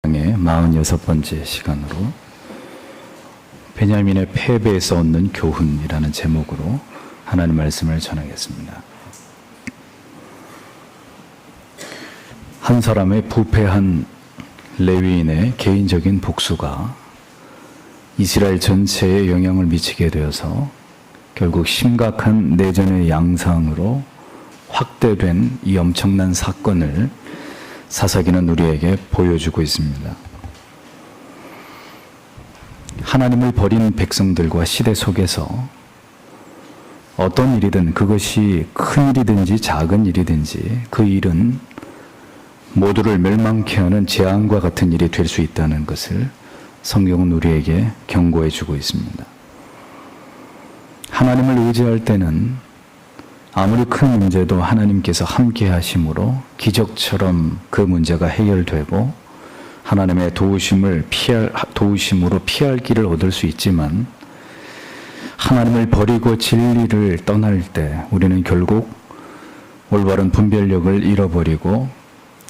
의 46번째 시간으로 베냐민의 패배에서 얻는 교훈이라는 제목으로 하나님 말씀을 전하겠습니다. 한 사람의 부패한 레위인의 개인적인 복수가 이스라엘 전체에 영향을 미치게 되어서 결국 심각한 내전의 양상으로 확대된 이 엄청난 사건을 사사기는 우리에게 보여주고 있습니다. 하나님을 버린 백성들과 시대 속에서 어떤 일이든 그것이 큰 일이든지 작은 일이든지 그 일은 모두를 멸망케 하는 재앙과 같은 일이 될 수 있다는 것을 성경은 우리에게 경고해 주고 있습니다. 하나님을 의지할 때는 아무리 큰 문제도 하나님께서 함께 하심으로 기적처럼 그 문제가 해결되고 하나님의 도우심으로 피할 길을 얻을 수 있지만 하나님을 버리고 진리를 떠날 때 우리는 결국 올바른 분별력을 잃어버리고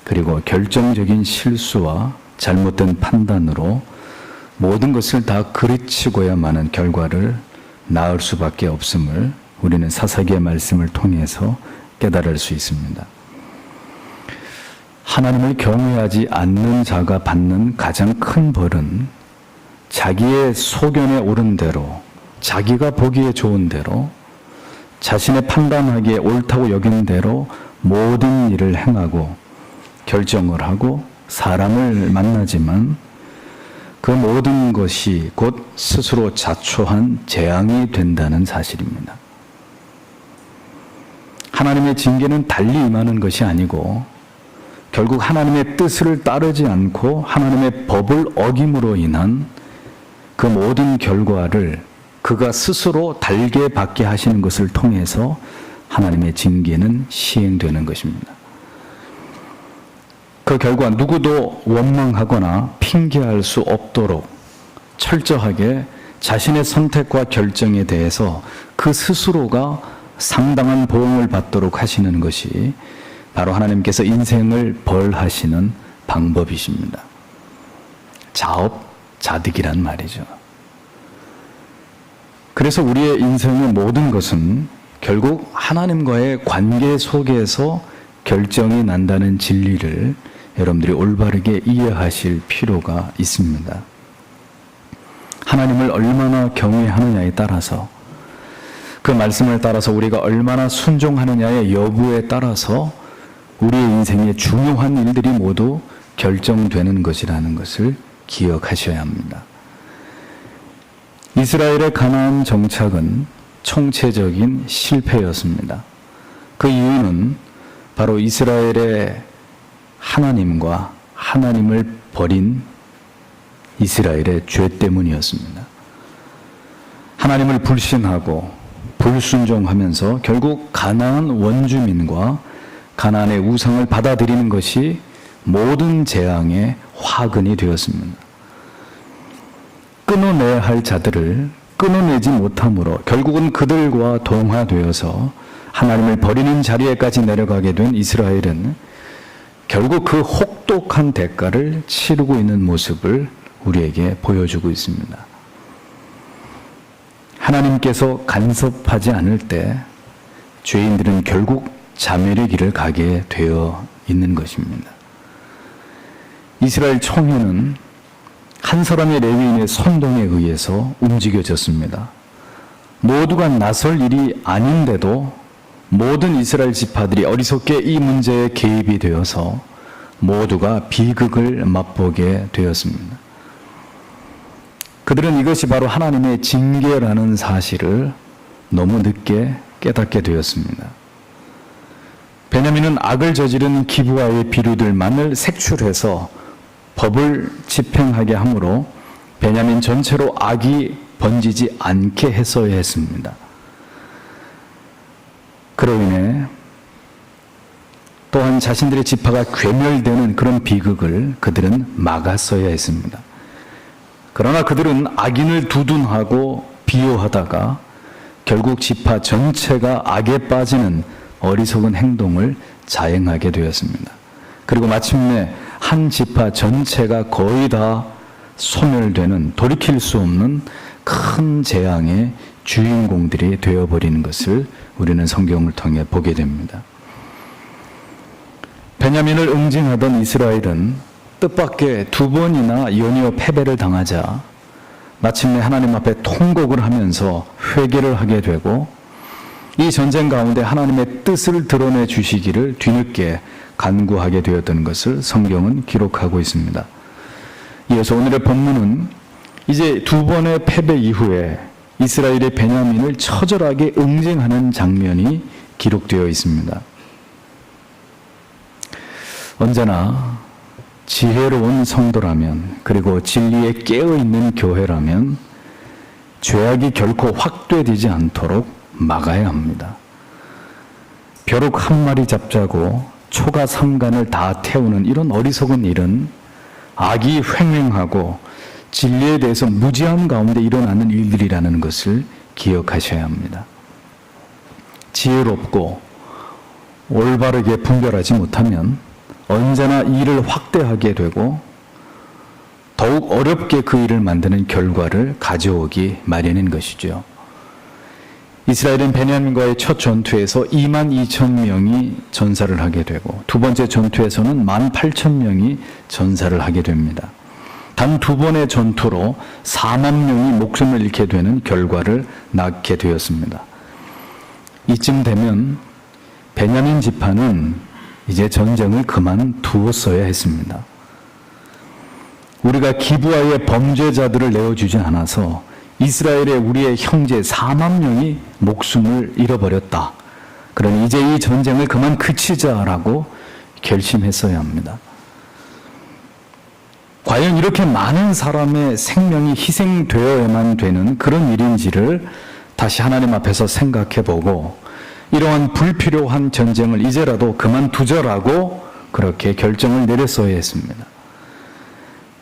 그리고 결정적인 실수와 잘못된 판단으로 모든 것을 다 그르치고야만 하는 결과를 낳을 수밖에 없음을 우리는 사사기의 말씀을 통해서 깨달을 수 있습니다. 하나님을 경외하지 않는 자가 받는 가장 큰 벌은 자기의 소견에 옳은 대로, 자기가 보기에 좋은 대로, 자신의 판단하기에 옳다고 여긴 대로 모든 일을 행하고 결정을 하고 사람을 만나지만 그 모든 것이 곧 스스로 자초한 재앙이 된다는 사실입니다. 하나님의 징계는 달리 임하는 것이 아니고 결국 하나님의 뜻을 따르지 않고 하나님의 법을 어김으로 인한 그 모든 결과를 그가 스스로 달게 받게 하시는 것을 통해서 하나님의 징계는 시행되는 것입니다. 그 결과 누구도 원망하거나 핑계할 수 없도록 철저하게 자신의 선택과 결정에 대해서 그 스스로가 상당한 보응을 받도록 하시는 것이 바로 하나님께서 인생을 벌하시는 방법이십니다. 자업자득이란 말이죠. 그래서 우리의 인생의 모든 것은 결국 하나님과의 관계 속에서 결정이 난다는 진리를 여러분들이 올바르게 이해하실 필요가 있습니다. 하나님을 얼마나 경외하느냐에 따라서 그 말씀을 따라서 우리가 얼마나 순종하느냐의 여부에 따라서 우리의 인생의 중요한 일들이 모두 결정되는 것이라는 것을 기억하셔야 합니다. 이스라엘의 가나안 정착은 총체적인 실패였습니다. 그 이유는 바로 이스라엘의 하나님과 하나님을 버린 이스라엘의 죄 때문이었습니다. 하나님을 불신하고 불순종하면서 결국 가나안 원주민과 가나안의 우상을 받아들이는 것이 모든 재앙의 화근이 되었습니다. 끊어내야 할 자들을 끊어내지 못함으로 결국은 그들과 동화되어서 하나님을 버리는 자리에까지 내려가게 된 이스라엘은 결국 그 혹독한 대가를 치르고 있는 모습을 우리에게 보여주고 있습니다. 하나님께서 간섭하지 않을 때 죄인들은 결국 자멸의 길을 가게 되어 있는 것입니다. 이스라엘 총회는 한 사람의 레위인의 선동에 의해서 움직여졌습니다. 모두가 나설 일이 아닌데도 모든 이스라엘 지파들이 어리석게 이 문제에 개입이 되어서 모두가 비극을 맛보게 되었습니다. 그들은 이것이 바로 하나님의 징계라는 사실을 너무 늦게 깨닫게 되었습니다. 베냐민은 악을 저지른 기브아의 비류들만을 색출해서 법을 집행하게 하므로 베냐민 전체로 악이 번지지 않게 했어야 했습니다. 그로 인해 또한 자신들의 지파가 괴멸되는 그런 비극을 그들은 막았어야 했습니다. 그러나 그들은 악인을 두둔하고 비호하다가 결국 지파 전체가 악에 빠지는 어리석은 행동을 자행하게 되었습니다. 그리고 마침내 한 지파 전체가 거의 다 소멸되는, 돌이킬 수 없는 큰 재앙의 주인공들이 되어버리는 것을 우리는 성경을 통해 보게 됩니다. 베냐민을 응징하던 이스라엘은 뜻밖의 두 번이나 연이어 패배를 당하자 마침내 하나님 앞에 통곡을 하면서 회개를 하게 되고, 이 전쟁 가운데 하나님의 뜻을 드러내 주시기를 뒤늦게 간구하게 되었던 것을 성경은 기록하고 있습니다. 이어서 오늘의 본문은 이제 두 번의 패배 이후에 이스라엘의 베냐민을 처절하게 응징하는 장면이 기록되어 있습니다. 언제나 지혜로운 성도라면, 그리고 진리에 깨어있는 교회라면 죄악이 결코 확대되지 않도록 막아야 합니다. 벼룩 한 마리 잡자고 초가 삼간을 다 태우는 이런 어리석은 일은 악이 횡행하고 진리에 대해서 무지함 가운데 일어나는 일들이라는 것을 기억하셔야 합니다. 지혜롭고 올바르게 분별하지 못하면 언제나 일을 확대하게 되고 더욱 어렵게 그 일을 만드는 결과를 가져오기 마련인 것이죠. 이스라엘은 베냐민과의 첫 전투에서 22,000명이 전사를 하게 되고, 두 번째 전투에서는 18,000명이 전사를 하게 됩니다. 단 두 번의 전투로 4만 명이 목숨을 잃게 되는 결과를 낳게 되었습니다. 이쯤 되면 베냐민 지파는 이제 전쟁을 그만두었어야 했습니다. 우리가 기브아의 범죄자들을 내어주지 않아서 이스라엘의 우리의 형제 4만 명이 목숨을 잃어버렸다. 그러니 이제 이 전쟁을 그만 그치자라고 결심했어야 합니다. 과연 이렇게 많은 사람의 생명이 희생되어야만 되는 그런 일인지를 다시 하나님 앞에서 생각해보고, 이러한 불필요한 전쟁을 이제라도 그만두자라고 그렇게 결정을 내렸어야 했습니다.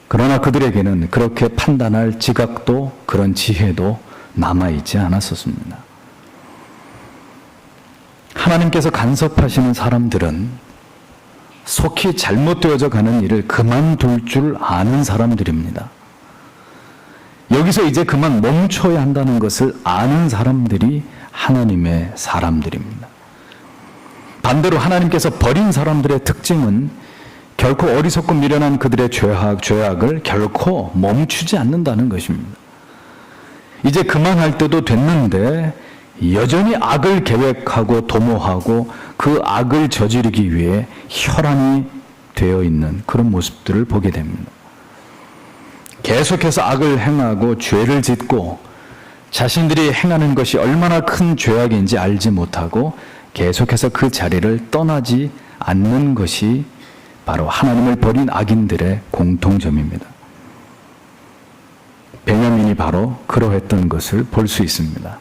그러나 그들에게는 그렇게 판단할 지각도, 그런 지혜도 남아있지 않았었습니다. 하나님께서 간섭하시는 사람들은 속히 잘못되어져 가는 일을 그만둘 줄 아는 사람들입니다. 여기서 이제 그만 멈춰야 한다는 것을 아는 사람들이 하나님의 사람들입니다. 반대로 하나님께서 버린 사람들의 특징은 결코 어리석고 미련한 그들의 죄악을 결코 멈추지 않는다는 것입니다. 이제 그만할 때도 됐는데 여전히 악을 계획하고 도모하고 그 악을 저지르기 위해 혈안이 되어 있는 그런 모습들을 보게 됩니다. 계속해서 악을 행하고 죄를 짓고 자신들이 행하는 것이 얼마나 큰 죄악인지 알지 못하고 계속해서 그 자리를 떠나지 않는 것이 바로 하나님을 버린 악인들의 공통점입니다. 베냐민이 바로 그러했던 것을 볼 수 있습니다.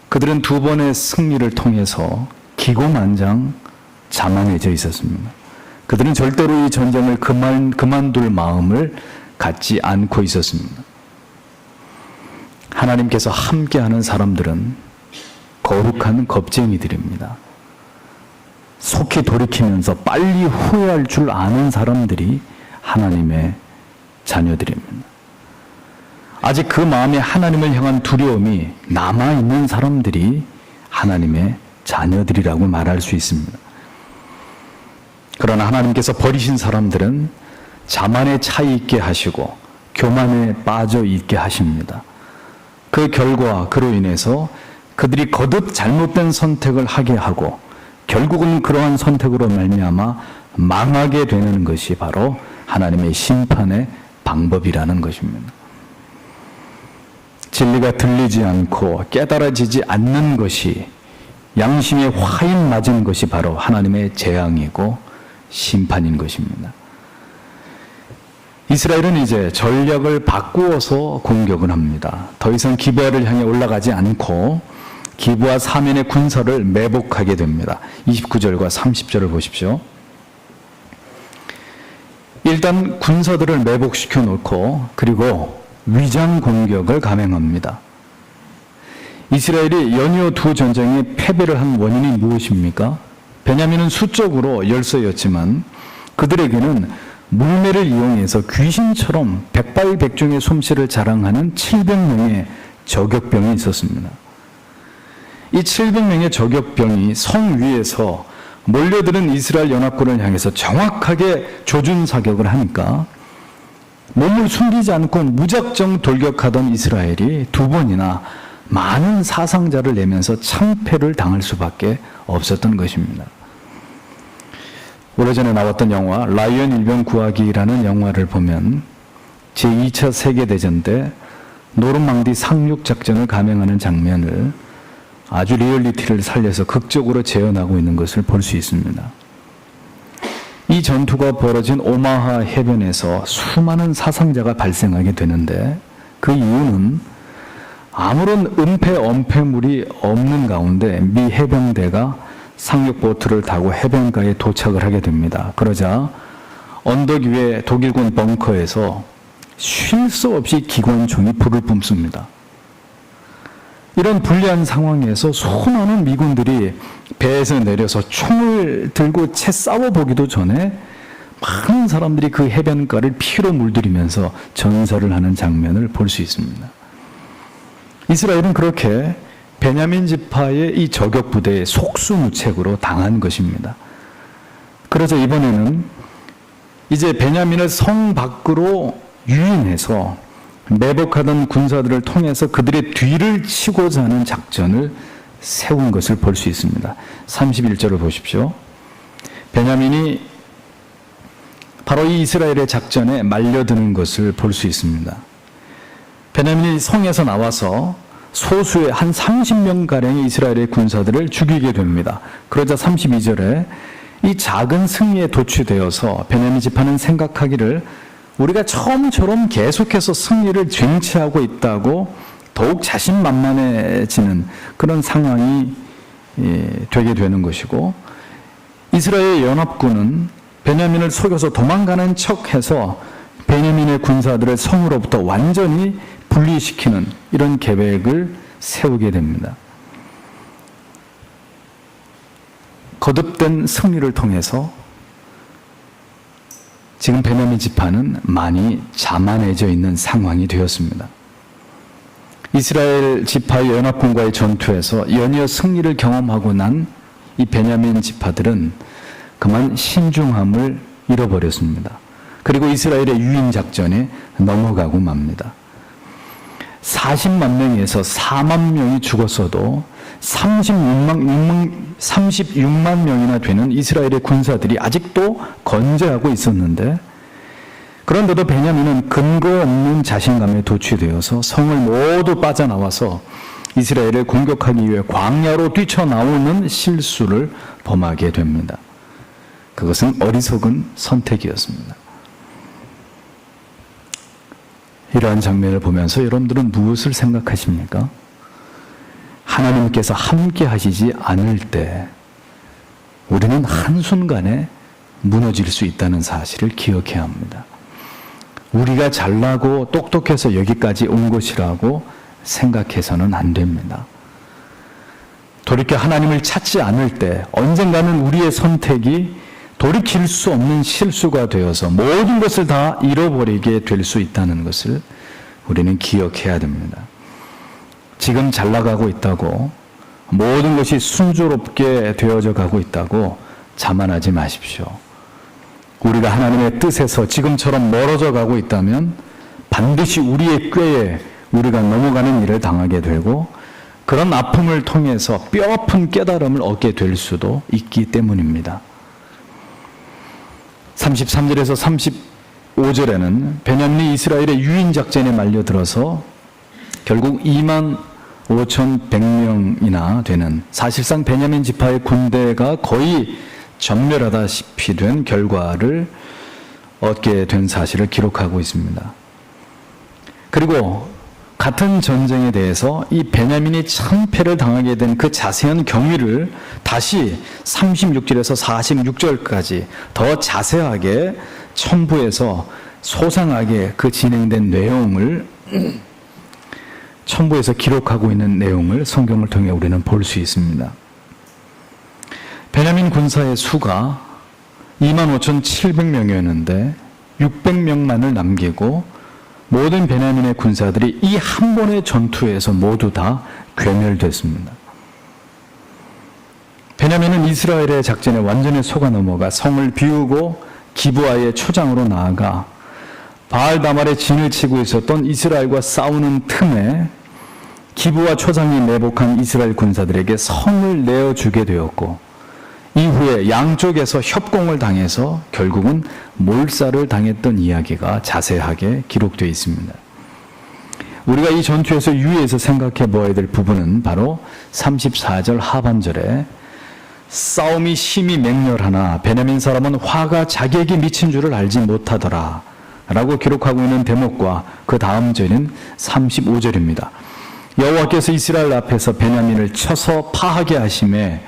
그들은 두 번의 승리를 통해서 기고만장 자만해져 있었습니다. 그들은 절대로 이 전쟁을 그만둘 마음을 갖지 않고 있었습니다. 하나님께서 함께하는 사람들은 거룩한 겁쟁이들입니다. 속히 돌이키면서 빨리 후회할 줄 아는 사람들이 하나님의 자녀들입니다. 아직 그 마음에 하나님을 향한 두려움이 남아있는 사람들이 하나님의 자녀들이라고 말할 수 있습니다. 그러나 하나님께서 버리신 사람들은 자만에 차 있게 하시고 교만에 빠져 있게 하십니다. 그 결과 그로 인해서 그들이 거듭 잘못된 선택을 하게 하고 결국은 그러한 선택으로 말미암아 망하게 되는 것이 바로 하나님의 심판의 방법이라는 것입니다. 진리가 들리지 않고 깨달아지지 않는 것이, 양심에 화인 맞은 것이 바로 하나님의 재앙이고 심판인 것입니다. 이스라엘은 이제 전략을 바꾸어서 공격을 합니다. 더 이상 기브아를 향해 올라가지 않고 기브아 사면의 군사를 매복하게 됩니다. 29절과 30절을 보십시오. 일단 군사들을 매복시켜 놓고 그리고 위장 공격을 감행합니다. 이스라엘이 연이어 두 전쟁에 패배를 한 원인이 무엇입니까? 베냐민은 수적으로 열세였지만 그들에게는 물매를 이용해서 귀신처럼 백발백중의 솜씨를 자랑하는 700명의 저격병이 있었습니다. 이 700명의 저격병이 성 위에서 몰려드는 이스라엘 연합군을 향해서 정확하게 조준사격을 하니까 몸을 숨기지 않고 무작정 돌격하던 이스라엘이 두 번이나 많은 사상자를 내면서 참패를 당할 수밖에 없었던 것입니다. 오래전에 나왔던 영화 라이언 일병 구하기라는 영화를 보면 제2차 세계대전 때 노르망디 상륙작전을 감행하는 장면을 아주 리얼리티를 살려서 극적으로 재현하고 있는 것을 볼 수 있습니다. 이 전투가 벌어진 오마하 해변에서 수많은 사상자가 발생하게 되는데 그 이유는 아무런 은폐, 엄폐물이 없는 가운데 미 해병대가 상륙보트를 타고 해변가에 도착을 하게 됩니다. 그러자 언덕 위에 독일군 벙커에서 쉴 수 없이 기관총이 불을 뿜습니다. 이런 불리한 상황에서 수많은 미군들이 배에서 내려서 총을 들고 채 싸워보기도 전에 많은 사람들이 그 해변가를 피로 물들이면서 전설을 하는 장면을 볼 수 있습니다. 이스라엘은 그렇게 베냐민 지파의 이 저격부대에 속수무책으로 당한 것입니다. 그래서 이번에는 이제 베냐민을 성 밖으로 유인해서 매복하던 군사들을 통해서 그들의 뒤를 치고자 하는 작전을 세운 것을 볼 수 있습니다. 31절을 보십시오. 베냐민이 바로 이 이스라엘의 작전에 말려드는 것을 볼 수 있습니다. 베냐민이 성에서 나와서 소수의 한 30명가량의 이스라엘의 군사들을 죽이게 됩니다. 그러자 32절에 이 작은 승리에 도취되어서 베냐민 지파는 생각하기를 우리가 처음처럼 계속해서 승리를 쟁취하고 있다고 더욱 자신만만해지는 그런 상황이 되게 되는 것이고, 이스라엘 연합군은 베냐민을 속여서 도망가는 척해서 베냐민의 군사들을 성으로부터 완전히 분리시키는 이런 계획을 세우게 됩니다. 거듭된 승리를 통해서 지금 베냐민 지파는 많이 자만해져 있는 상황이 되었습니다. 이스라엘 지파의 연합군과의 전투에서 연이어 승리를 경험하고 난 이 베냐민 지파들은 그만 신중함을 잃어버렸습니다. 그리고 이스라엘의 유인 작전에 넘어가고 맙니다. 40만 명에서 4만 명이 죽었어도 36만 명이나 되는 이스라엘의 군사들이 아직도 건재하고 있었는데, 그런데도 베냐민은 근거 없는 자신감에 도취되어서 성을 모두 빠져나와서 이스라엘을 공격하기 위해 광야로 뛰쳐나오는 실수를 범하게 됩니다. 그것은 어리석은 선택이었습니다. 이러한 장면을 보면서 여러분들은 무엇을 생각하십니까? 하나님께서 함께 하시지 않을 때 우리는 한순간에 무너질 수 있다는 사실을 기억해야 합니다. 우리가 잘나고 똑똑해서 여기까지 온 것이라고 생각해서는 안 됩니다. 돌이켜 하나님을 찾지 않을 때 언젠가는 우리의 선택이 돌이킬 수 없는 실수가 되어서 모든 것을 다 잃어버리게 될 수 있다는 것을 우리는 기억해야 됩니다. 지금 잘 나가고 있다고, 모든 것이 순조롭게 되어져 가고 있다고 자만하지 마십시오. 우리가 하나님의 뜻에서 지금처럼 멀어져 가고 있다면 반드시 우리의 꾀에 우리가 넘어가는 일을 당하게 되고, 그런 아픔을 통해서 뼈아픈 깨달음을 얻게 될 수도 있기 때문입니다. 33절에서 35절에는 베냐민이 이스라엘의 유인 작전에 말려들어서 결국 25,100명이나 되는, 사실상 베냐민 지파의 군대가 거의 전멸하다시피 된 결과를 얻게 된 사실을 기록하고 있습니다. 그리고 같은 전쟁에 대해서 이 베냐민이 참패를 당하게 된 그 자세한 경위를 다시 36절에서 46절까지 더 자세하게 첨부해서 소상하게 그 진행된 내용을 첨부해서 기록하고 있는 내용을 성경을 통해 우리는 볼 수 있습니다. 베냐민 군사의 수가 25,700명이었는데 600명만을 남기고 모든 베냐민의 군사들이 이 한 번의 전투에서 모두 다 괴멸됐습니다. 베냐민은 이스라엘의 작전에 완전히 속아 넘어가 성을 비우고 기브아의 초장으로 나아가 바알다말에 진을 치고 있었던 이스라엘과 싸우는 틈에 기브아 초장이 매복한 이스라엘 군사들에게 성을 내어주게 되었고, 이후에 양쪽에서 협공을 당해서 결국은 몰살을 당했던 이야기가 자세하게 기록되어 있습니다. 우리가 이 전투에서 유의해서 생각해 보아야 될 부분은 바로 34절 하반절에 싸움이 심히 맹렬하나 베냐민 사람은 화가 자기에게 미친 줄을 알지 못하더라 라고 기록하고 있는 대목과 그 다음 절인 35절입니다. 여호와께서 이스라엘 앞에서 베냐민을 쳐서 파하게 하심에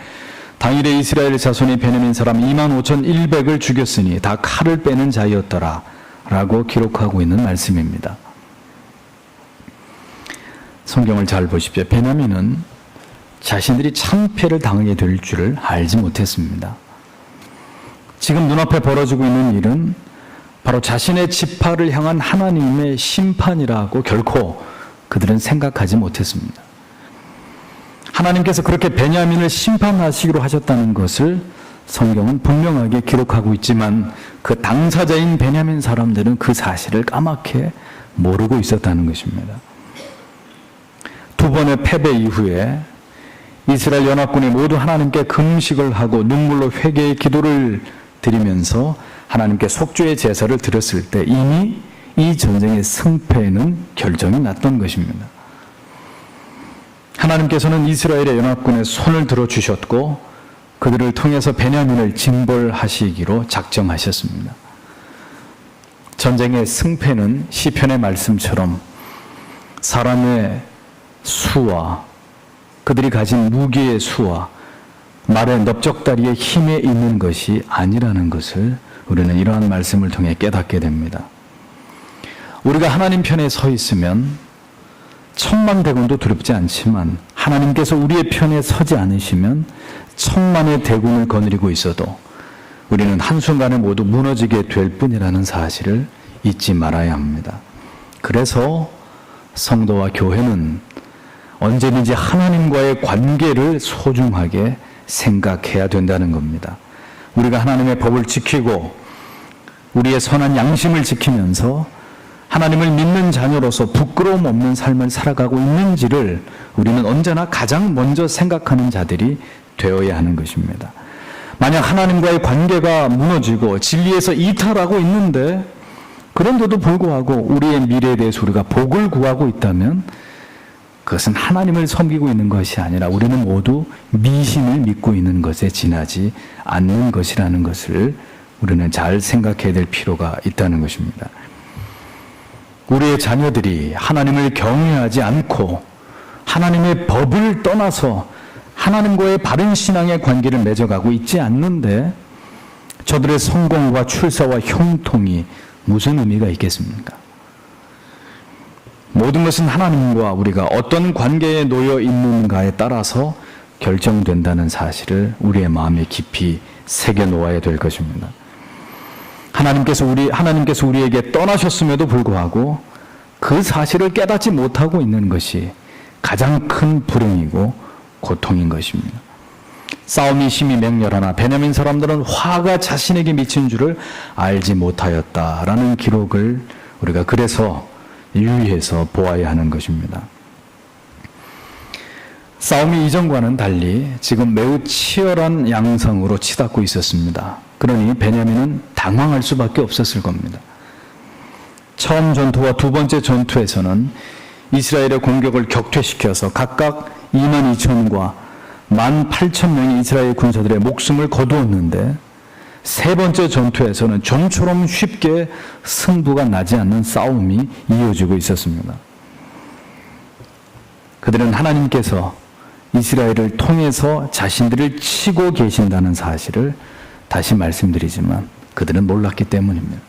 당일에 이스라엘 자손이 베냐민 사람 25,100을 죽였으니 다 칼을 빼는 자였더라 라고 기록하고 있는 말씀입니다. 성경을 잘 보십시오. 베냐민은 자신들이 참패를 당하게 될 줄을 알지 못했습니다. 지금 눈앞에 벌어지고 있는 일은 바로 자신의 지파를 향한 하나님의 심판이라고 결코 그들은 생각하지 못했습니다. 하나님께서 그렇게 베냐민을 심판하시기로 하셨다는 것을 성경은 분명하게 기록하고 있지만 그 당사자인 베냐민 사람들은 그 사실을 까맣게 모르고 있었다는 것입니다. 두 번의 패배 이후에 이스라엘 연합군이 모두 하나님께 금식을 하고 눈물로 회개의 기도를 드리면서 하나님께 속죄의 제사를 드렸을 때 이미 이 전쟁의 승패는 결정이 났던 것입니다. 하나님께서는 이스라엘의 연합군의 손을 들어주셨고 그들을 통해서 베냐민을 징벌하시기로 작정하셨습니다. 전쟁의 승패는 시편의 말씀처럼 사람의 수와 그들이 가진 무기의 수와 말의 넓적다리의 힘에 있는 것이 아니라는 것을 우리는 이러한 말씀을 통해 깨닫게 됩니다. 우리가 하나님 편에 서 있으면 천만대군도 두렵지 않지만 하나님께서 우리의 편에 서지 않으시면 천만의 대군을 거느리고 있어도 우리는 한순간에 모두 무너지게 될 뿐이라는 사실을 잊지 말아야 합니다. 그래서 성도와 교회는 언제든지 하나님과의 관계를 소중하게 생각해야 된다는 겁니다. 우리가 하나님의 법을 지키고 우리의 선한 양심을 지키면서 하나님을 믿는 자녀로서 부끄러움 없는 삶을 살아가고 있는지를 우리는 언제나 가장 먼저 생각하는 자들이 되어야 하는 것입니다. 만약 하나님과의 관계가 무너지고 진리에서 이탈하고 있는데 그런데도 불구하고 우리의 미래에 대해서 우리가 복을 구하고 있다면 그것은 하나님을 섬기고 있는 것이 아니라 우리는 모두 미신을 믿고 있는 것에 지나지 않는 것이라는 것을 우리는 잘 생각해야 될 필요가 있다는 것입니다. 우리의 자녀들이 하나님을 경외하지 않고 하나님의 법을 떠나서 하나님과의 바른 신앙의 관계를 맺어가고 있지 않는데 저들의 성공과 출세와 형통이 무슨 의미가 있겠습니까? 모든 것은 하나님과 우리가 어떤 관계에 놓여 있는가에 따라서 결정된다는 사실을 우리의 마음에 깊이 새겨 놓아야 될 것입니다. 하나님께서 우리에게 떠나셨음에도 불구하고 그 사실을 깨닫지 못하고 있는 것이 가장 큰 불행이고 고통인 것입니다. 싸움이 심히 맹렬하나 베냐민 사람들은 화가 자신에게 미친 줄을 알지 못하였다라는 기록을 우리가 그래서 유의해서 보아야 하는 것입니다. 싸움이 이전과는 달리 지금 매우 치열한 양상으로 치닫고 있었습니다. 그러니 베냐민은 당황할 수밖에 없었을 겁니다. 처음 전투와 두 번째 전투에서는 이스라엘의 공격을 격퇴시켜서 각각 22,000과 18,000명의 이스라엘 군사들의 목숨을 거두었는데 세 번째 전투에서는 좀처럼 쉽게 승부가 나지 않는 싸움이 이어지고 있었습니다. 그들은 하나님께서 이스라엘을 통해서 자신들을 치고 계신다는 사실을 다시 말씀드리지만 그들은 몰랐기 때문입니다.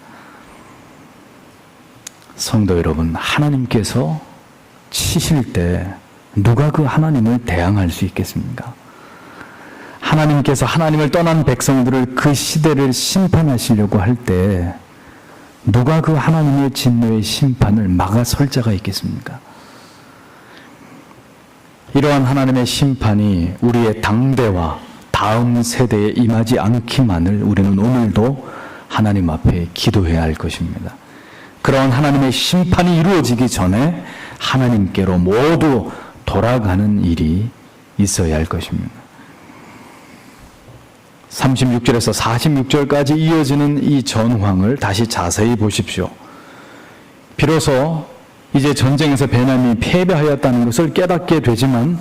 성도 여러분, 하나님께서 치실 때 누가 그 하나님을 대항할 수 있겠습니까? 하나님께서 하나님을 떠난 백성들을 그 시대를 심판하시려고 할 때 누가 그 하나님의 진노의 심판을 막아설 자가 있겠습니까? 이러한 하나님의 심판이 우리의 당대와 다음 세대에 임하지 않기만을 우리는 오늘도 하나님 앞에 기도해야 할 것입니다. 그러한 하나님의 심판이 이루어지기 전에 하나님께로 모두 돌아가는 일이 있어야 할 것입니다. 36절에서 46절까지 이어지는 이 전황을 다시 자세히 보십시오. 비로소 이제 전쟁에서 베냐민이 패배하였다는 것을 깨닫게 되지만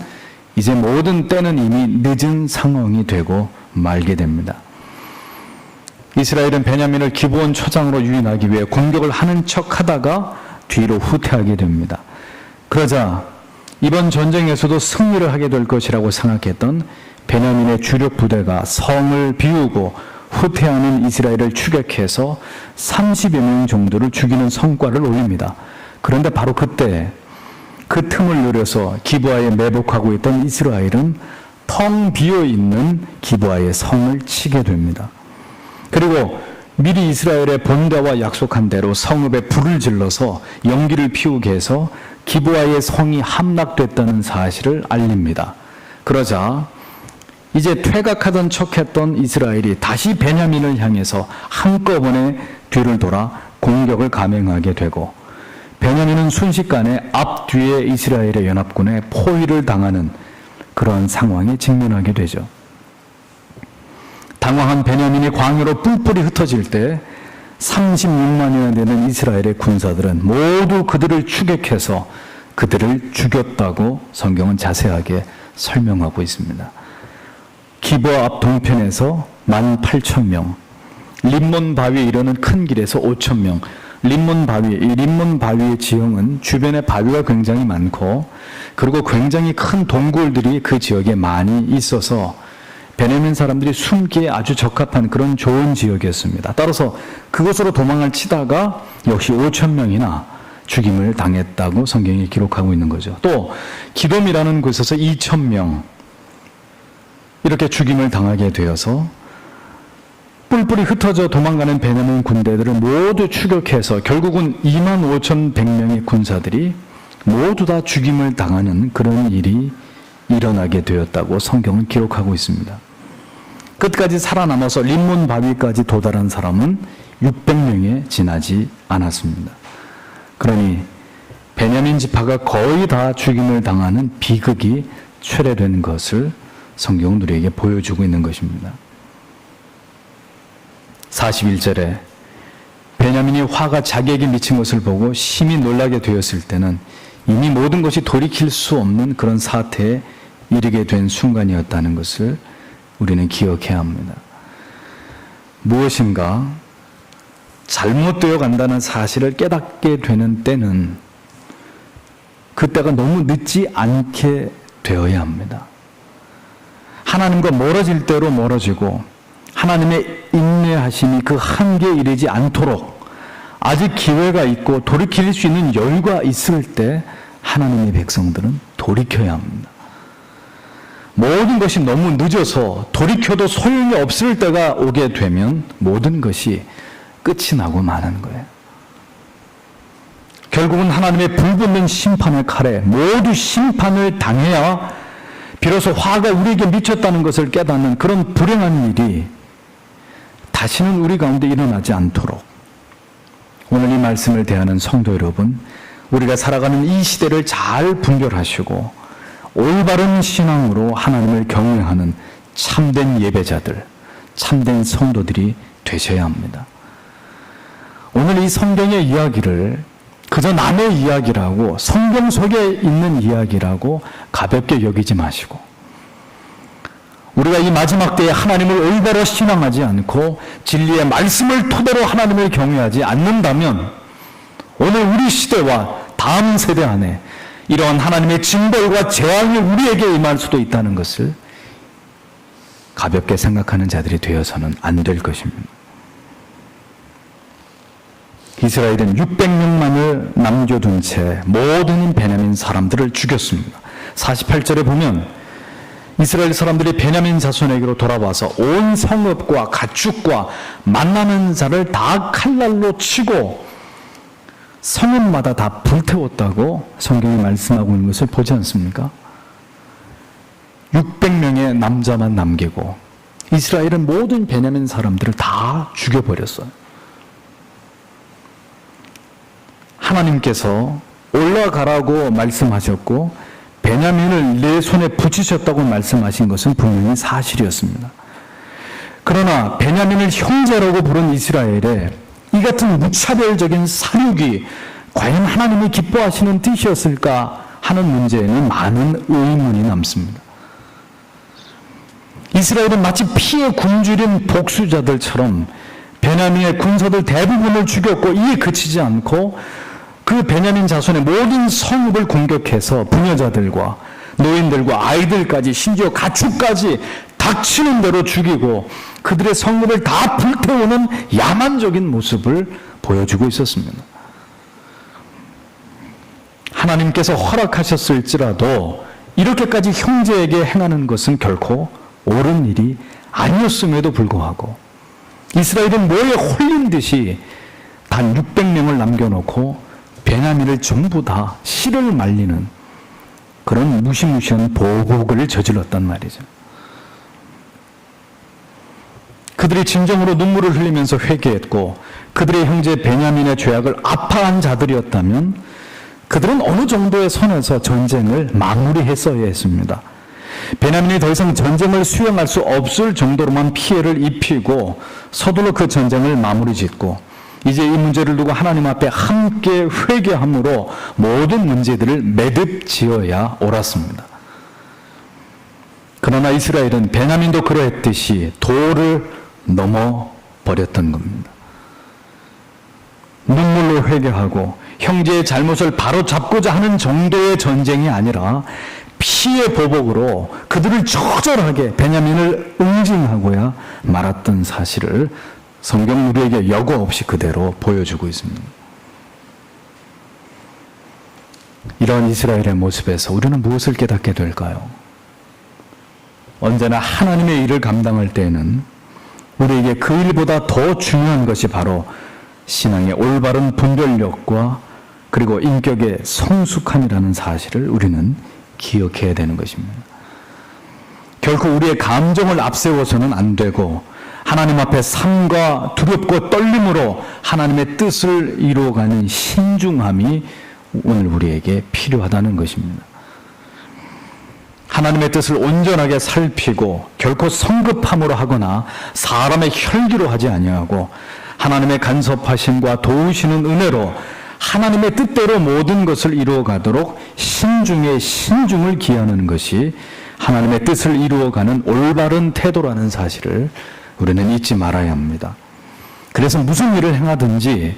이제 모든 때는 이미 늦은 상황이 되고 말게 됩니다. 이스라엘은 베냐민을 기브온 초장으로 유인하기 위해 공격을 하는 척하다가 뒤로 후퇴하게 됩니다. 그러자 이번 전쟁에서도 승리를 하게 될 것이라고 생각했던 베냐민의 주력 부대가 성을 비우고 후퇴하는 이스라엘을 추격해서 30여 명 정도를 죽이는 성과를 올립니다. 그런데 바로 그때 그 틈을 노려서 기브아에 매복하고 있던 이스라엘은 텅 비어있는 기브아의 성을 치게 됩니다. 그리고 미리 이스라엘의 본대와 약속한 대로 성읍에 불을 질러서 연기를 피우게 해서 기브아의 성이 함락됐다는 사실을 알립니다. 그러자 이제 퇴각하던 척했던 이스라엘이 다시 베냐민을 향해서 한꺼번에 뒤를 돌아 공격을 감행하게 되고 베냐민은 순식간에 앞뒤에 이스라엘의 연합군에 포위를 당하는 그러한 상황에 직면하게 되죠. 당황한 베냐민이 광야로 뿔뿔이 흩어질 때 36만이나 되는 이스라엘의 군사들은 모두 그들을 추격해서 그들을 죽였다고 성경은 자세하게 설명하고 있습니다. 기브아 앞 동편에서 18,000명, 림몬 바위에 이르는 큰 길에서 5,000명. 림몬 바위의 지형은 주변에 바위가 굉장히 많고 그리고 굉장히 큰 동굴들이 그 지역에 많이 있어서 베냐민 사람들이 숨기에 아주 적합한 그런 좋은 지역이었습니다. 따라서 그곳으로 도망을 치다가 역시 5,000명이나 죽임을 당했다고 성경이 기록하고 있는 거죠. 또 기돔이라는 곳에서 2,000명 이렇게 죽임을 당하게 되어서 뿔뿔이 흩어져 도망가는 베냐민 군대들을 모두 추격해서 결국은 25,100명의 군사들이 모두 다 죽임을 당하는 그런 일이 일어나게 되었다고 성경은 기록하고 있습니다. 끝까지 살아남아서 림몬 바위까지 도달한 사람은 600명에 지나지 않았습니다. 그러니 베냐민 지파가 거의 다 죽임을 당하는 비극이 철회된 것을 성경은 우리에게 보여주고 있는 것입니다. 41절에 베냐민이 화가 자기에게 미친 것을 보고 심히 놀라게 되었을 때는 이미 모든 것이 돌이킬 수 없는 그런 사태에 이르게 된 순간이었다는 것을 우리는 기억해야 합니다. 무엇인가 잘못되어 간다는 사실을 깨닫게 되는 때는 그때가 너무 늦지 않게 되어야 합니다. 하나님과 멀어질 대로 멀어지고 하나님의 인내하심이 그 한계에 이르지 않도록 아직 기회가 있고 돌이킬 수 있는 여유가 있을 때 하나님의 백성들은 돌이켜야 합니다. 모든 것이 너무 늦어서 돌이켜도 소용이 없을 때가 오게 되면 모든 것이 끝이 나고 마는 거예요. 결국은 하나님의 불붙는 심판의 칼에 모두 심판을 당해야 비로소 화가 우리에게 미쳤다는 것을 깨닫는 그런 불행한 일이 다시는 우리 가운데 일어나지 않도록 오늘 이 말씀을 대하는 성도 여러분, 우리가 살아가는 이 시대를 잘 분별하시고 올바른 신앙으로 하나님을 경외하는 참된 예배자들, 참된 성도들이 되셔야 합니다. 오늘 이 성경의 이야기를 그저 남의 이야기라고, 성경 속에 있는 이야기라고 가볍게 여기지 마시고 우리가 이 마지막 때에 하나님을 올바로 신앙하지 않고 진리의 말씀을 토대로 하나님을 경외하지 않는다면 오늘 우리 시대와 다음 세대 안에 이러한 하나님의 징벌과 재앙이 우리에게 임할 수도 있다는 것을 가볍게 생각하는 자들이 되어서는 안 될 것입니다. 이스라엘은 600명만을 남겨둔 채 모든 베냐민 사람들을 죽였습니다. 48절에 보면 이스라엘 사람들이 베냐민 자손에게로 돌아와서 온 성읍과 가축과 만나는 자를 다 칼날로 치고 성읍마다 다 불태웠다고 성경이 말씀하고 있는 것을 보지 않습니까? 600명의 남자만 남기고 이스라엘은 모든 베냐민 사람들을 다 죽여버렸어요. 하나님께서 올라가라고 말씀하셨고 베냐민을 내 손에 붙이셨다고 말씀하신 것은 분명히 사실이었습니다. 그러나 베냐민을 형제라고 부른 이스라엘에 이 같은 무차별적인 살육이 과연 하나님이 기뻐하시는 뜻이었을까 하는 문제에는 많은 의문이 남습니다. 이스라엘은 마치 피에 굶주린 복수자들처럼 베냐민의 군사들 대부분을 죽였고 이에 그치지 않고 그 베냐민 자손의 모든 성읍을 공격해서 부녀자들과 노인들과 아이들까지 심지어 가축까지 닥치는 대로 죽이고 그들의 성읍을 다 불태우는 야만적인 모습을 보여주고 있었습니다. 하나님께서 허락하셨을지라도 이렇게까지 형제에게 행하는 것은 결코 옳은 일이 아니었음에도 불구하고 이스라엘은 뭐에 홀린 듯이 단 600명을 남겨놓고 베냐민을 전부 다 씨를 말리는 그런 무시무시한 보복을 저질렀단 말이죠. 그들이 진정으로 눈물을 흘리면서 회개했고 그들의 형제 베냐민의 죄악을 아파한 자들이었다면 그들은 어느 정도의 선에서 전쟁을 마무리했어야 했습니다. 베냐민이 더 이상 전쟁을 수행할 수 없을 정도로만 피해를 입히고 서둘러 그 전쟁을 마무리 짓고 이제 이 문제를 두고 하나님 앞에 함께 회개함으로 모든 문제들을 매듭 지어야 옳았습니다. 그러나 이스라엘은 베냐민도 그러했듯이 도를 넘어버렸던 겁니다. 눈물로 회개하고 형제의 잘못을 바로잡고자 하는 정도의 전쟁이 아니라 피의 보복으로 그들을 처절하게 베냐민을 응징하고야 말았던 사실을 성경 우리에게 여과 없이 그대로 보여주고 있습니다. 이런 이스라엘의 모습에서 우리는 무엇을 깨닫게 될까요? 언제나 하나님의 일을 감당할 때에는 우리에게 그 일보다 더 중요한 것이 바로 신앙의 올바른 분별력과 그리고 인격의 성숙함이라는 사실을 우리는 기억해야 되는 것입니다. 결코 우리의 감정을 앞세워서는 안 되고 하나님 앞에 삶과 두렵고 떨림으로 하나님의 뜻을 이루어가는 신중함이 오늘 우리에게 필요하다는 것입니다. 하나님의 뜻을 온전하게 살피고 결코 성급함으로 하거나 사람의 혈기로 하지 아니하고 하나님의 간섭하심과 도우시는 은혜로 하나님의 뜻대로 모든 것을 이루어가도록 신중에 신중을 기하는 것이 하나님의 뜻을 이루어가는 올바른 태도라는 사실을 우리는 잊지 말아야 합니다. 그래서 무슨 일을 행하든지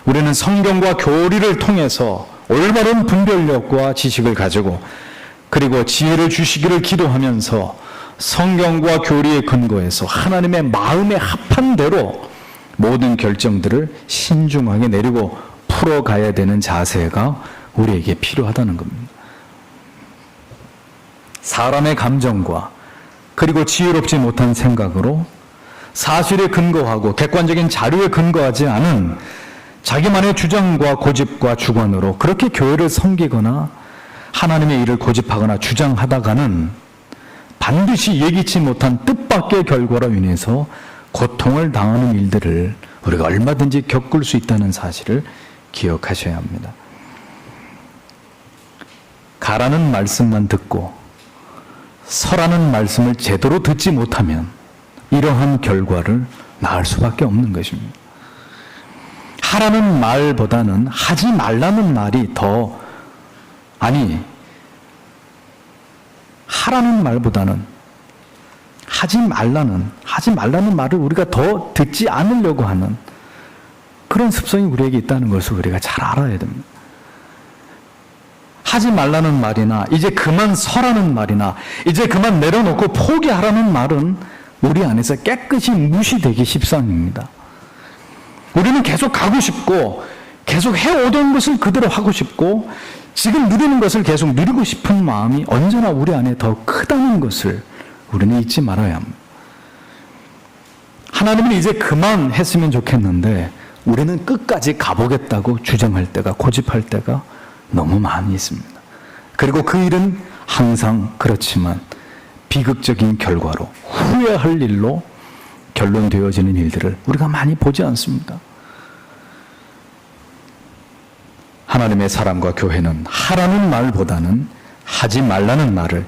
우리는 성경과 교리를 통해서 올바른 분별력과 지식을 가지고 그리고 지혜를 주시기를 기도하면서 성경과 교리의 근거에서 하나님의 마음에 합한 대로 모든 결정들을 신중하게 내리고 풀어가야 되는 자세가 우리에게 필요하다는 겁니다. 사람의 감정과 그리고 지혜롭지 못한 생각으로 사실에 근거하고 객관적인 자료에 근거하지 않은 자기만의 주장과 고집과 주관으로 그렇게 교회를 섬기거나 하나님의 일을 고집하거나 주장하다가는 반드시 예기치 못한 뜻밖의 결과로 인해서 고통을 당하는 일들을 우리가 얼마든지 겪을 수 있다는 사실을 기억하셔야 합니다. 가라는 말씀만 듣고 서라는 말씀을 제대로 듣지 못하면 이러한 결과를 낳을 수밖에 없는 것입니다. 하라는 말보다는 하지 말라는 말이 하라는 말보다는 하지 말라는 말을 우리가 더 듣지 않으려고 하는 그런 습성이 우리에게 있다는 것을 우리가 잘 알아야 됩니다. 하지 말라는 말이나 이제 그만 서라는 말이나 이제 그만 내려놓고 포기하라는 말은 우리 안에서 깨끗이 무시되기 십상입니다. 우리는 계속 가고 싶고 계속 해오던 것을 그대로 하고 싶고 지금 누리는 것을 계속 누리고 싶은 마음이 언제나 우리 안에 더 크다는 것을 우리는 잊지 말아야 합니다. 하나님은 이제 그만했으면 좋겠는데 우리는 끝까지 가보겠다고 주장할 때가, 고집할 때가 너무 많이 있습니다. 그리고 그 일은 항상 그렇지만 비극적인 결과로, 후회할 일로 결론되어지는 일들을 우리가 많이 보지 않습니다. 하나님의 사람과 교회는 하라는 말보다는 하지 말라는 말을,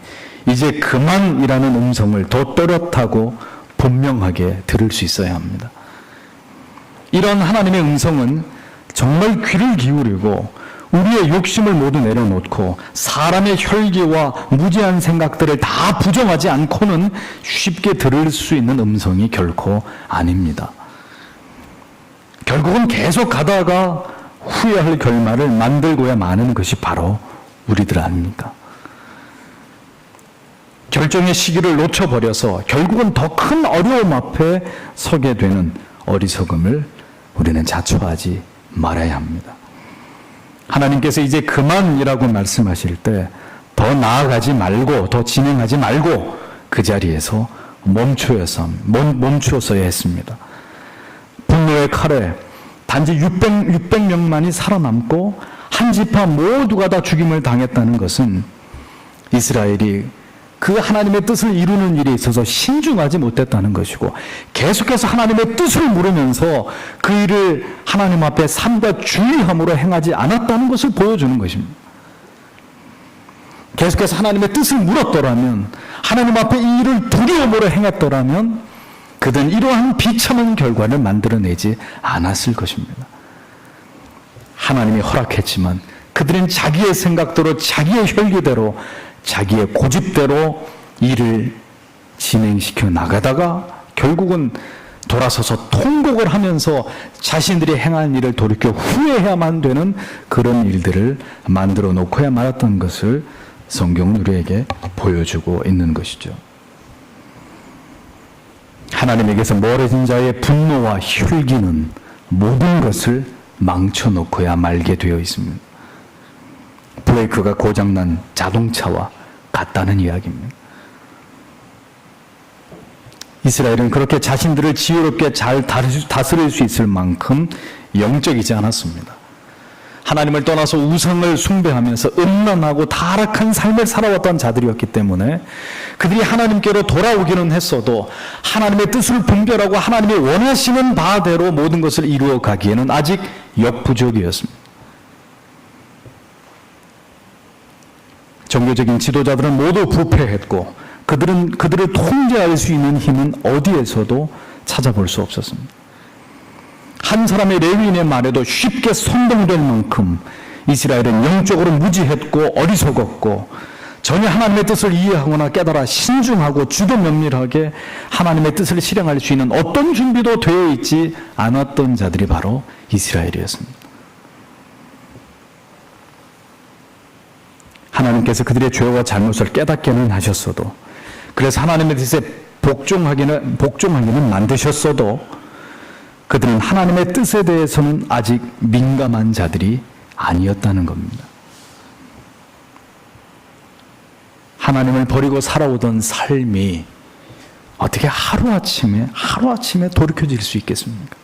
이제 그만이라는 음성을 더 또렷하고 분명하게 들을 수 있어야 합니다. 이런 하나님의 음성은 정말 귀를 기울이고 우리의 욕심을 모두 내려놓고 사람의 혈기와 무지한 생각들을 다 부정하지 않고는 쉽게 들을 수 있는 음성이 결코 아닙니다. 결국은 계속 가다가 후회할 결말을 만들고야 마는 것이 바로 우리들 아닙니까? 결정의 시기를 놓쳐버려서 결국은 더 큰 어려움 앞에 서게 되는 어리석음을 우리는 자초하지 말아야 합니다. 하나님께서 이제 그만이라고 말씀하실 때 더 나아가지 말고, 더 진행하지 말고 그 자리에서 멈추었어야 했습니다. 분노의 칼에 단지 600명만이 살아남고 한 지파 모두가 다 죽임을 당했다는 것은 이스라엘이 그 하나님의 뜻을 이루는 일에 있어서 신중하지 못했다는 것이고, 계속해서 하나님의 뜻을 물으면서 그 일을 하나님 앞에 삶과 주의함으로 행하지 않았다는 것을 보여주는 것입니다. 계속해서 하나님의 뜻을 물었더라면, 하나님 앞에 이 일을 두려움으로 행했더라면 그들은 이러한 비참한 결과를 만들어내지 않았을 것입니다. 하나님이 허락했지만 그들은 자기의 생각대로, 자기의 혈기대로, 자기의 고집대로 일을 진행시켜 나가다가 결국은 돌아서서 통곡을 하면서 자신들이 행한 일을 돌이켜 후회해야만 되는 그런 일들을 만들어 놓고야 말았던 것을 성경은 우리에게 보여주고 있는 것이죠. 하나님에게서 멀어진 자의 분노와 혈기는 모든 것을 망쳐놓고야 말게 되어 있습니다. 브레이크가 고장난 자동차와 같다는 이야기입니다. 이스라엘은 그렇게 자신들을 지혜롭게 잘 다스릴 수 있을 만큼 영적이지 않았습니다. 하나님을 떠나서 우상을 숭배하면서 음란하고 타락한 삶을 살아왔던 자들이었기 때문에 그들이 하나님께로 돌아오기는 했어도 하나님의 뜻을 분별하고 하나님이 원하시는 바대로 모든 것을 이루어 가기에는 아직 역부족이었습니다. 종교적인 지도자들은 모두 부패했고 그들을 통제할 수 있는 힘은 어디에서도 찾아볼 수 없었습니다. 한 사람의 레위인의 말에도 쉽게 선동될 만큼 이스라엘은 영적으로 무지했고 어리석었고 전혀 하나님의 뜻을 이해하거나 깨달아 신중하고 주도 면밀하게 하나님의 뜻을 실행할 수 있는 어떤 준비도 되어 있지 않았던 자들이 바로 이스라엘이었습니다. 하나님께서 그들의 죄와 잘못을 깨닫게는 하셨어도, 그래서 하나님의 뜻에 복종하기는 만드셨어도 그들은 하나님의 뜻에 대해서는 아직 민감한 자들이 아니었다는 겁니다. 하나님을 버리고 살아오던 삶이 어떻게 하루아침에 돌이켜질 수 있겠습니까?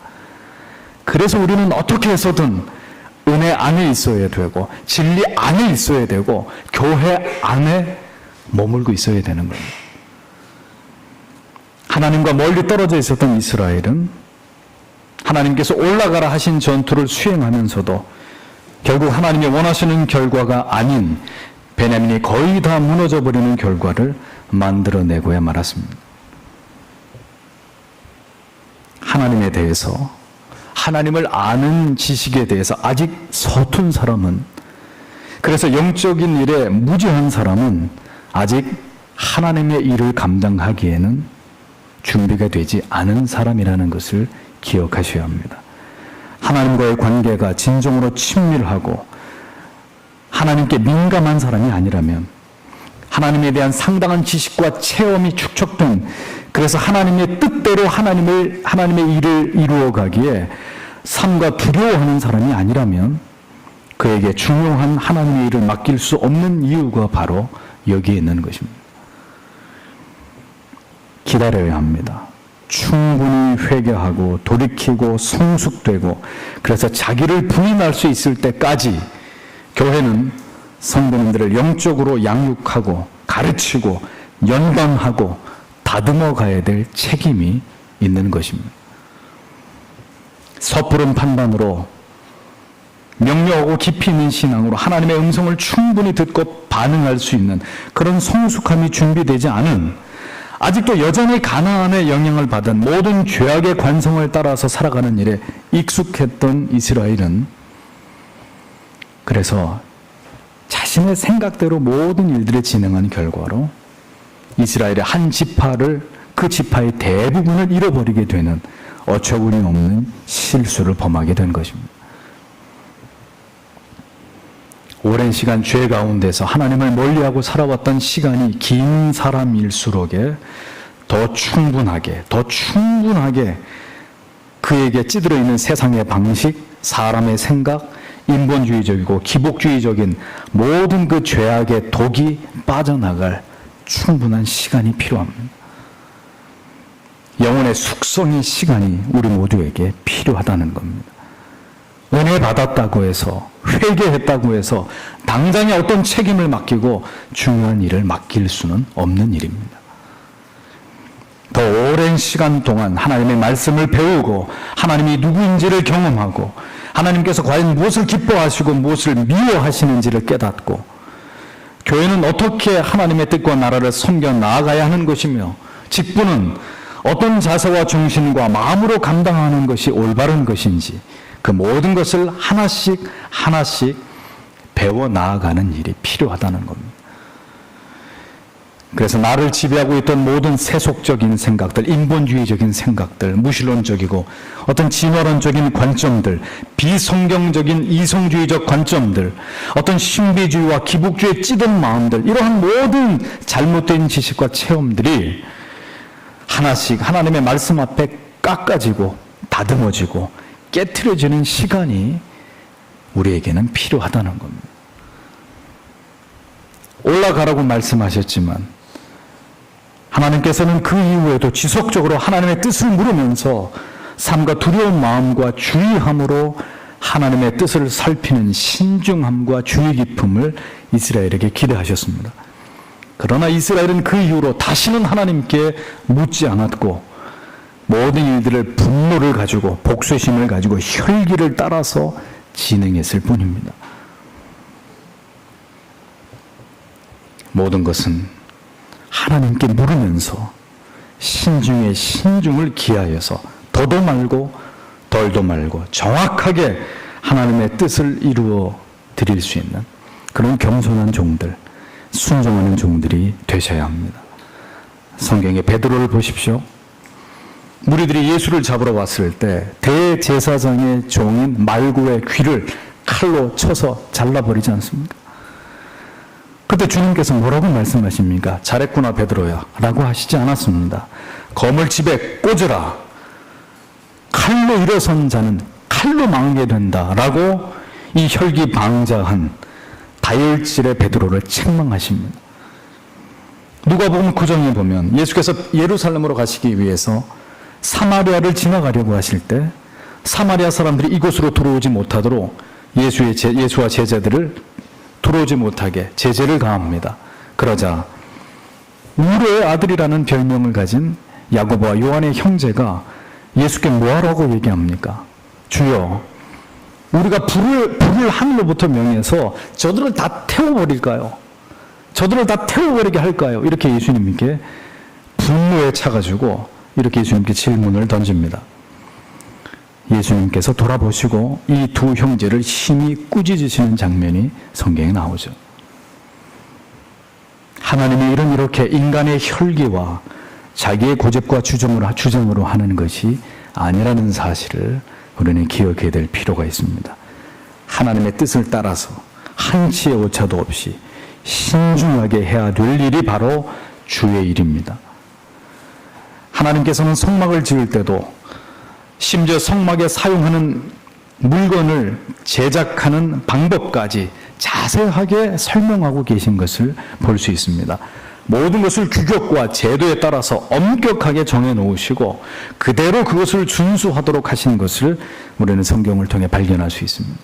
그래서 우리는 어떻게 해서든 은혜 안에 있어야 되고 진리 안에 있어야 되고 교회 안에 머물고 있어야 되는 겁니다. 하나님과 멀리 떨어져 있었던 이스라엘은 하나님께서 올라가라 하신 전투를 수행하면서도 결국 하나님이 원하시는 결과가 아닌 베냐민이 거의 다 무너져버리는 결과를 만들어내고야 말았습니다. 하나님에 대해서, 하나님을 아는 지식에 대해서 아직 서툰 사람은, 그래서 영적인 일에 무지한 사람은 아직 하나님의 일을 감당하기에는 준비가 되지 않은 사람이라는 것을 기억하셔야 합니다. 하나님과의 관계가 진정으로 친밀하고 하나님께 민감한 사람이 아니라면, 하나님에 대한 상당한 지식과 체험이 축적된, 그래서 하나님의 뜻대로 하나님의 일을 이루어가기에 삶과 두려워하는 사람이 아니라면 그에게 중요한 하나님의 일을 맡길 수 없는 이유가 바로 여기에 있는 것입니다. 기다려야 합니다. 충분히 회개하고 돌이키고 성숙되고 그래서 자기를 부인할 수 있을 때까지 교회는 성도님들을 영적으로 양육하고 가르치고 연방하고 다듬어 가야 될 책임이 있는 것입니다. 섣부른 판단으로 명료하고 깊이 있는 신앙으로 하나님의 음성을 충분히 듣고 반응할 수 있는 그런 성숙함이 준비되지 않은, 아직도 여전히 가나안의 영향을 받은 모든 죄악의 관성을 따라서 살아가는 일에 익숙했던 이스라엘은 그래서 자신의 생각대로 모든 일들을 진행한 결과로 이스라엘의 한 지파를, 그 지파의 대부분을 잃어버리게 되는 어처구니 없는 실수를 범하게 된 것입니다. 오랜 시간 죄 가운데서 하나님을 멀리하고 살아왔던 시간이 긴 사람일수록에 더 충분하게 그에게 찌들어 있는 세상의 방식, 사람의 생각, 인본주의적이고 기복주의적인 모든 그 죄악의 독이 빠져나갈 충분한 시간이 필요합니다. 영혼의 숙성의 시간이 우리 모두에게 필요하다는 겁니다. 은혜 받았다고 해서, 회개했다고 해서 당장에 어떤 책임을 맡기고 중요한 일을 맡길 수는 없는 일입니다. 더 오랜 시간 동안 하나님의 말씀을 배우고 하나님이 누구인지를 경험하고 하나님께서 과연 무엇을 기뻐하시고 무엇을 미워하시는지를 깨닫고 교회는 어떻게 하나님의 뜻과 나라를 섬겨 나아가야 하는 것이며 직분은 어떤 자세와 정신과 마음으로 감당하는 것이 올바른 것인지 그 모든 것을 하나씩 배워 나아가는 일이 필요하다는 겁니다. 그래서 나를 지배하고 있던 모든 세속적인 생각들, 인본주의적인 생각들, 무신론적이고 어떤 진화론적인 관점들, 비성경적인 이성주의적 관점들, 어떤 신비주의와 기복주의에 찌든 마음들, 이러한 모든 잘못된 지식과 체험들이 하나씩 하나님의 말씀 앞에 깎아지고 다듬어지고 깨트려지는 시간이 우리에게는 필요하다는 겁니다. 올라가라고 말씀하셨지만 하나님께서는 그 이후에도 지속적으로 하나님의 뜻을 물으면서 삶과 두려운 마음과 주의함으로 하나님의 뜻을 살피는 신중함과 주의 깊음을 이스라엘에게 기대하셨습니다. 그러나 이스라엘은 그 이후로 다시는 하나님께 묻지 않았고 모든 일들을 분노를 가지고 복수심을 가지고 혈기를 따라서 진행했을 뿐입니다. 모든 것은 하나님께 물으면서 신중에 신중을 기하여서 더도 말고 덜도 말고 정확하게 하나님의 뜻을 이루어 드릴 수 있는 그런 겸손한 종들, 순종하는 종들이 되셔야 합니다. 성경의 베드로를 보십시오. 무리들이 예수를 잡으러 왔을 때 대제사장의 종인 말구의 귀를 칼로 쳐서 잘라버리지 않습니까? 그때 주님께서 뭐라고 말씀하십니까? 잘했구나 베드로야 라고 하시지 않았습니다. 검을 집에 꽂으라. 칼로 일어선 자는 칼로 망하게 된다 라고 이 혈기방자한 다혈질의 베드로를 책망하십니다. 누가복음 9장에 보면 예수께서 예루살렘으로 가시기 위해서 사마리아를 지나가려고 하실 때 사마리아 사람들이 이곳으로 들어오지 못하도록 예수와 제자들을 들어오지 못하게 제재를 가합니다. 그러자 우르의 아들이라는 별명을 가진 야고보와 요한의 형제가 예수께 뭐하라고 얘기합니까? 주여, 우리가 불을 하늘로부터 명해서 저들을 다 태워버릴까요? 저들을 다 태워버리게 할까요? 이렇게 예수님께 분노에 차가지고 이렇게 예수님께 질문을 던집니다. 예수님께서 돌아보시고 이 두 형제를 심히 꾸짖으시는 장면이 성경에 나오죠. 하나님의 일은 이렇게 인간의 혈기와 자기의 고집과 주장으로 하는 것이 아니라는 사실을 우리는 기억해야 될 필요가 있습니다. 하나님의 뜻을 따라서 한치의 오차도 없이 신중하게 해야 될 일이 바로 주의 일입니다. 하나님께서는 성막을 지을 때도 심지어 성막에 사용하는 물건을 제작하는 방법까지 자세하게 설명하고 계신 것을 볼 수 있습니다. 모든 것을 규격과 제도에 따라서 엄격하게 정해 놓으시고 그대로 그것을 준수하도록 하신 것을 우리는 성경을 통해 발견할 수 있습니다.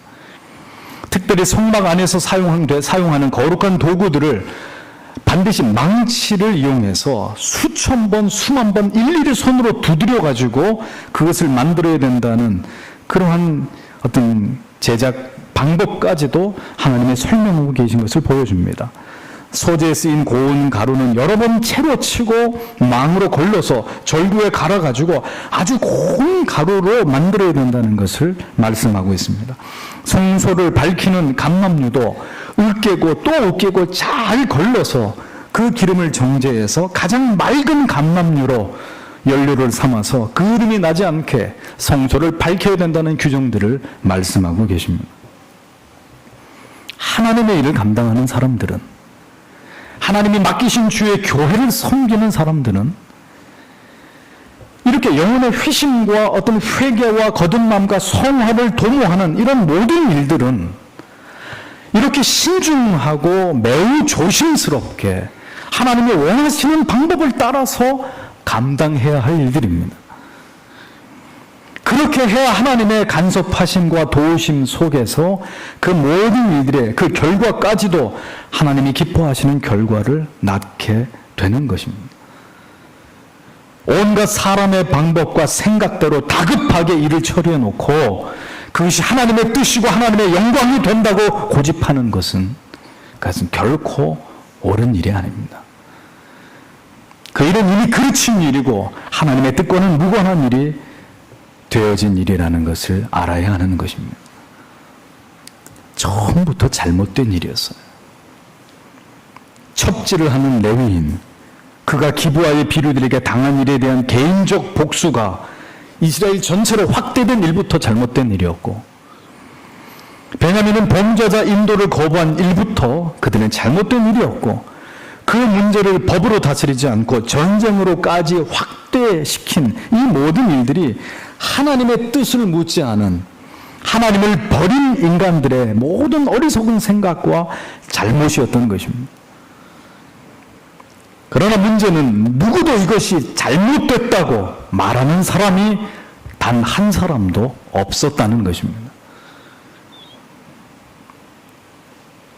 특별히 성막 안에서 사용하는 거룩한 도구들을 반드시 망치를 이용해서 수천 번, 수만 번 일일이 손으로 두드려 가지고 그것을 만들어야 된다는 그러한 어떤 제작 방법까지도 하나님이 설명하고 계신 것을 보여줍니다. 소재에 쓰인 고운 가루는 여러 번 채로 치고 망으로 걸러서 절구에 갈아가지고 아주 고운 가루로 만들어야 된다는 것을 말씀하고 있습니다. 성소를 밝히는 감람유도 으깨고 또 으깨고 잘 걸러서 그 기름을 정제해서 가장 맑은 감람유로 연료를 삼아서 그름이 나지 않게 성소를 밝혀야 된다는 규정들을 말씀하고 계십니다. 하나님의 일을 감당하는 사람들은, 하나님이 맡기신 주의 교회를 섬기는 사람들은 이렇게 영혼의 회심과 어떤 회개와 거듭남과 성화를 도모하는 이런 모든 일들은 이렇게 신중하고 매우 조심스럽게 하나님이 원하시는 방법을 따라서 감당해야 할 일들입니다. 그렇게 해야 하나님의 간섭하심과 도우심 속에서 그 모든 일들의 그 결과까지도 하나님이 기뻐하시는 결과를 낳게 되는 것입니다. 온갖 사람의 방법과 생각대로 다급하게 일을 처리해 놓고 그것이 하나님의 뜻이고 하나님의 영광이 된다고 고집하는 것은 그것은 결코 옳은 일이 아닙니다. 그 일은 이미 그르친 일이고 하나님의 뜻과는 무관한 일이 되어진 일이라는 것을 알아야 하는 것입니다. 처음부터 잘못된 일이었어요. 첩지를 하는 레위인, 그가 기브아의 비류들에게 당한 일에 대한 개인적 복수가 이스라엘 전체로 확대된 일부터 잘못된 일이었고, 베냐민은 범죄자 인도를 거부한 일부터 그들은 잘못된 일이었고, 그 문제를 법으로 다스리지 않고 전쟁으로까지 확대시킨 이 모든 일들이 하나님의 뜻을 묻지 않은, 하나님을 버린 인간들의 모든 어리석은 생각과 잘못이었던 것입니다. 그러나 문제는 누구도 이것이 잘못됐다고 말하는 사람이 단 한 사람도 없었다는 것입니다.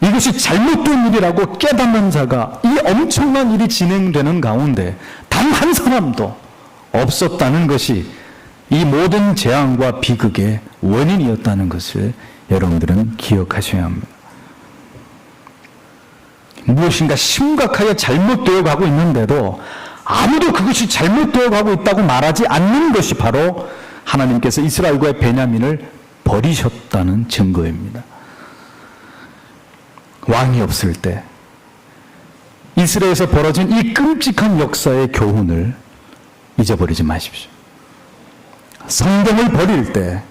이것이 잘못된 일이라고 깨닫는 자가 이 엄청난 일이 진행되는 가운데 단 한 사람도 없었다는 것이 이 모든 재앙과 비극의 원인이었다는 것을 여러분들은 기억하셔야 합니다. 무엇인가 심각하게 잘못되어 가고 있는데도 아무도 그것이 잘못되어 가고 있다고 말하지 않는 것이 바로 하나님께서 이스라엘과의 베냐민을 버리셨다는 증거입니다. 왕이 없을 때 이스라엘에서 벌어진 이 끔찍한 역사의 교훈을 잊어버리지 마십시오. 성경을 버릴 때,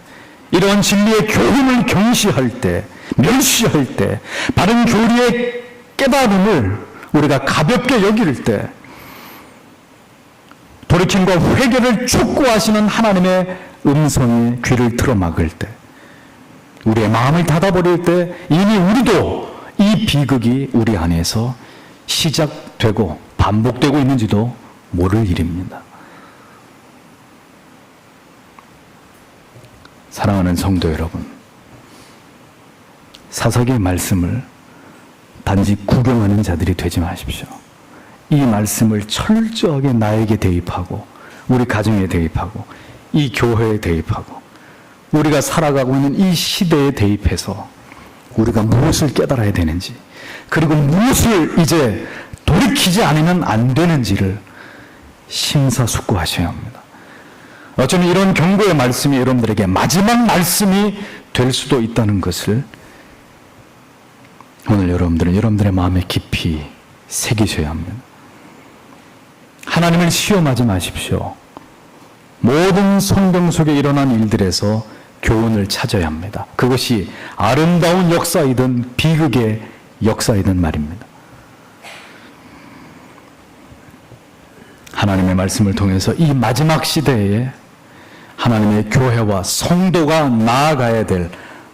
이러한 진리의 교훈을 경시할 때, 멸시할 때, 바른 교리의 깨달음을 우리가 가볍게 여길 때, 돌이킴과 회개를 촉구하시는 하나님의 음성에 귀를 틀어막을 때, 우리의 마음을 닫아버릴 때 이미 우리도 이 비극이 우리 안에서 시작되고 반복되고 있는지도 모를 일입니다. 사랑하는 성도 여러분, 사사기의 말씀을 단지 구경하는 자들이 되지 마십시오. 이 말씀을 철저하게 나에게 대입하고, 우리 가정에 대입하고, 이 교회에 대입하고, 우리가 살아가고 있는 이 시대에 대입해서 우리가 무엇을 깨달아야 되는지, 그리고 무엇을 이제 돌이키지 않으면 안 되는지를 심사숙고하셔야 합니다. 어쩌면 이런 경고의 말씀이 여러분들에게 마지막 말씀이 될 수도 있다는 것을 오늘 여러분들은 여러분들의 마음에 깊이 새기셔야 합니다. 하나님을 시험하지 마십시오. 모든 성경 속에 일어난 일들에서 교훈을 찾아야 합니다. 그것이 아름다운 역사이든 비극의 역사이든 말입니다. 하나님의 말씀을 통해서 이 마지막 시대에 하나님의 교회와 성도가 나아가야 될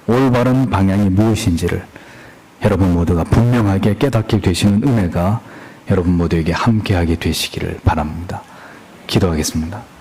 올바른 방향이 무엇인지를 여러분 모두가 분명하게 깨닫게 되시는 은혜가 여러분 모두에게 함께하게 되시기를 바랍니다. 기도하겠습니다.